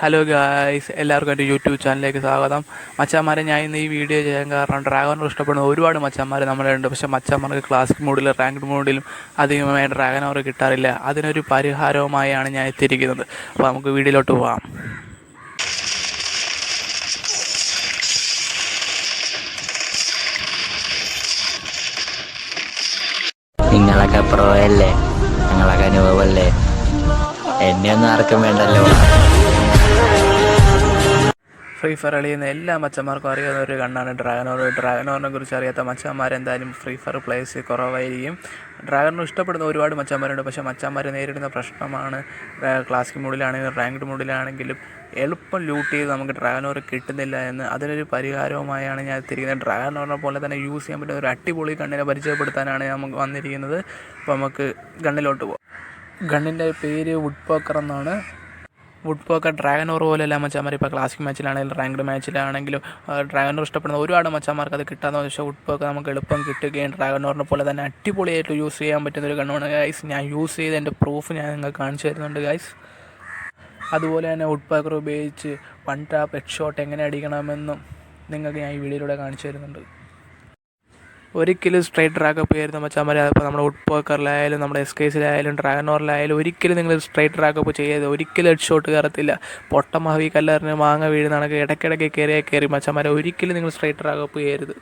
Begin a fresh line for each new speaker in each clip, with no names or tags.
Hello guys, എല്ലാവർക്കും എൻ്റെ YouTube ചാനലിലേക്ക് സ്വാഗതം. മച്ചാന്മാരെ, ഞാൻ ഇന്ന് ഈ വീഡിയോ ചെയ്യാൻ കാരണം ഡ്രാഗണർ ഇഷ്ടപ്പെടുന്ന ഒരുപാട് മച്ചാന്മാർ നമ്മളുണ്ട്. പക്ഷേ മച്ചാന്മാർക്ക് ക്ലാസിക് മോഡിലും റാങ്ക്ഡ് മോഡിലും അധികമായി ഡ്രാഗണർ കിട്ടാറില്ല. അതിനൊരു പരിഹാരവുമായാണ് ഞാൻ എത്തിയിരിക്കുന്നത്. അപ്പോൾ നമുക്ക് വീഡിയോയിലോട്ട് പോകാം.
നിങ്ങളൊക്കെ പ്രോ അല്ലേ, ഞങ്ങളൊക്കെ അനുഭവമല്ലേ, എന്നെ ഒന്നും ആർക്കും വേണ്ടല്ലോ.
ഫ്രീ ഫയർ കളിയുന്ന എല്ലാ മച്ചന്മാർക്കും അറിയാവുന്ന ഒരു കണ്ണാണ് ഡ്രാഗണർ. ഡ്രാഗണറിനെ കുറിച്ച് അറിയാത്ത മച്ചന്മാരെന്തായാലും ഫ്രീ ഫയർ പ്ലേയേഴ്സ് കുറവായിരിക്കും. ഡ്രാഗണർ ഇഷ്ടപ്പെടുന്ന ഒരുപാട് മച്ചന്മാരുണ്ട്. പക്ഷേ മച്ചന്മാർ നേരിടുന്ന പ്രശ്നമാണ് ക്ലാസിക് മോഡിലാണെങ്കിലും റാങ്ക്ഡ് മോഡിലാണെങ്കിലും എളുപ്പം ലൂട്ട് ചെയ്ത് നമുക്ക് ഡ്രാഗണർ കിട്ടുന്നില്ല എന്ന്. അതിനൊരു പരിഹാരവുമായാണ് ഞാൻ എത്തിയിരിക്കുന്നത്. ഡ്രാഗണറിനെ പോലെ തന്നെ യൂസ് ചെയ്യാൻ പറ്റുന്ന ഒരു അടിപൊളി ഗണ്ണിനെ പരിചയപ്പെടുത്താനാണ് നമുക്ക് വന്നിരിക്കുന്നത്. അപ്പോൾ നമുക്ക് ഗണ്ണിലോട്ട് പോകാം. ഗണ്ണിൻ്റെ പേര് വുഡ്പേക്കർ എന്നാണ്. വുഡ്പേക്കർ ഡ്രാഗണർ പോലെയല്ല മച്ചാന്മാർ. ഇപ്പോൾ ക്ലാസിക് മാച്ചിലാണെങ്കിലും റാങ്ക്ഡ് മാച്ചിലാണെങ്കിലും ഡ്രാഗണർ ഇഷ്ടപ്പെടുന്ന ഒരുപാട് മച്ചാന്മാർക്ക് അത് കിട്ടാമെന്ന് വെച്ചാൽ വുഡ്പേക്കർ നമുക്ക് എളുപ്പം കിട്ടുകയും ഡ്രാഗണറിനെ പോലെ തന്നെ അടിപൊളിയായിട്ട് യൂസ് ചെയ്യാൻ പറ്റുന്നൊരു ഗണ്ണാണ് ഗൈസ്. ഞാൻ യൂസ് ചെയ്ത് എൻ്റെ പ്രൂഫ് ഞാൻ നിങ്ങൾക്ക് കാണിച്ചു തരുന്നുണ്ട് ഗൈസ്. അതുപോലെ തന്നെ വുഡ്പേക്കർ ഉപയോഗിച്ച് വൺ ടാപ്പ് ഹെഡ് ഷോട്ട് എങ്ങനെ അടിക്കണമെന്നും നിങ്ങൾക്ക് ഞാൻ ഈ വീഡിയോയിലൂടെ കാണിച്ചു തരുന്നുണ്ട്. ഒരിക്കലും സ്ട്രൈറ്റ് ട്രാക്കപ്പ് ചെയ്യുന്ന മച്ചാന്മാരെ, അതിപ്പോൾ നമ്മുടെ വുഡ്പേക്കറിലായാലും നമ്മുടെ എസ്കേസിലായാലും ഡ്രാഗണറിലായാലും ഒരിക്കലും നിങ്ങൾ സ്ട്രൈറ്റ് ട്രാക്കപ്പ് ചെയ്യരുത്. ഒരിക്കലും ഹെഡ് ഷോട്ട് കയറത്തില്ല. പൊട്ടമാവി കല്ലറിന് മാങ്ങ വീഴുന്ന കണക്ക് ഇടയ്ക്കിടയ്ക്ക് കയറി മച്ചാന്മാരെ ഒരിക്കലും നിങ്ങൾ സ്ട്രൈറ്റ് ട്രാക്കപ്പ് ചെയ്യരുത്.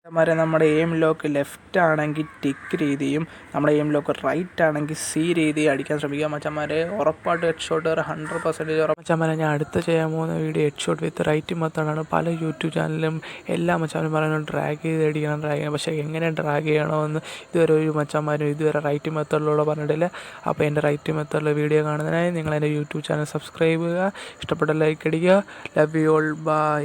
മച്ചാന്മാരെ, നമ്മുടെ എയിം ലോക്ക് ലെഫ്റ്റ് ആണെങ്കിൽ ടിക്ക് രീതിയും നമ്മുടെ എയിം ലോക്ക് റൈറ്റ് ആണെങ്കിൽ സി രീതിയും അടിക്കാൻ ശ്രമിക്കുക മച്ചാന്മാരെ. ഉറപ്പായിട്ട് ഹെഡ് ഷോട്ട് 100% ഉറപ്പ്. മച്ചാന്മാരെ, ഞാൻ അടുത്ത ചെയ്യാൻ പോകുന്ന വീഡിയോ ഹെഡ് ഷോട്ട് വിത്ത് റൈറ്റ് മെത്തേഡാണ്. പല യൂട്യൂബ് ചാനലിലും എല്ലാ മച്ചാന്മാരും പറയുന്നത് ഡ്രാഗ് ചെയ്ത് അടിക്കണം, പക്ഷേ എങ്ങനെ ഡ്രാഗ് ചെയ്യണമെന്ന് ഇതുവരെ ഒരു മച്ചാന്മാരും ഇതുവരെ റൈറ്റ് മെത്തേഡിലൂടെ പറഞ്ഞിട്ടില്ല. അപ്പോൾ എൻ്റെ റൈറ്റ് മെത്തേഡിലെ വീഡിയോ കാണുന്നതിനായി നിങ്ങൾ എൻ്റെ യൂട്യൂബ് ചാനൽ സബ്സ്ക്രൈബ് ചെയ്യുക, ഇഷ്ടപ്പെട്ട ലൈക്ക് അടിക്കുക. Love you all, by.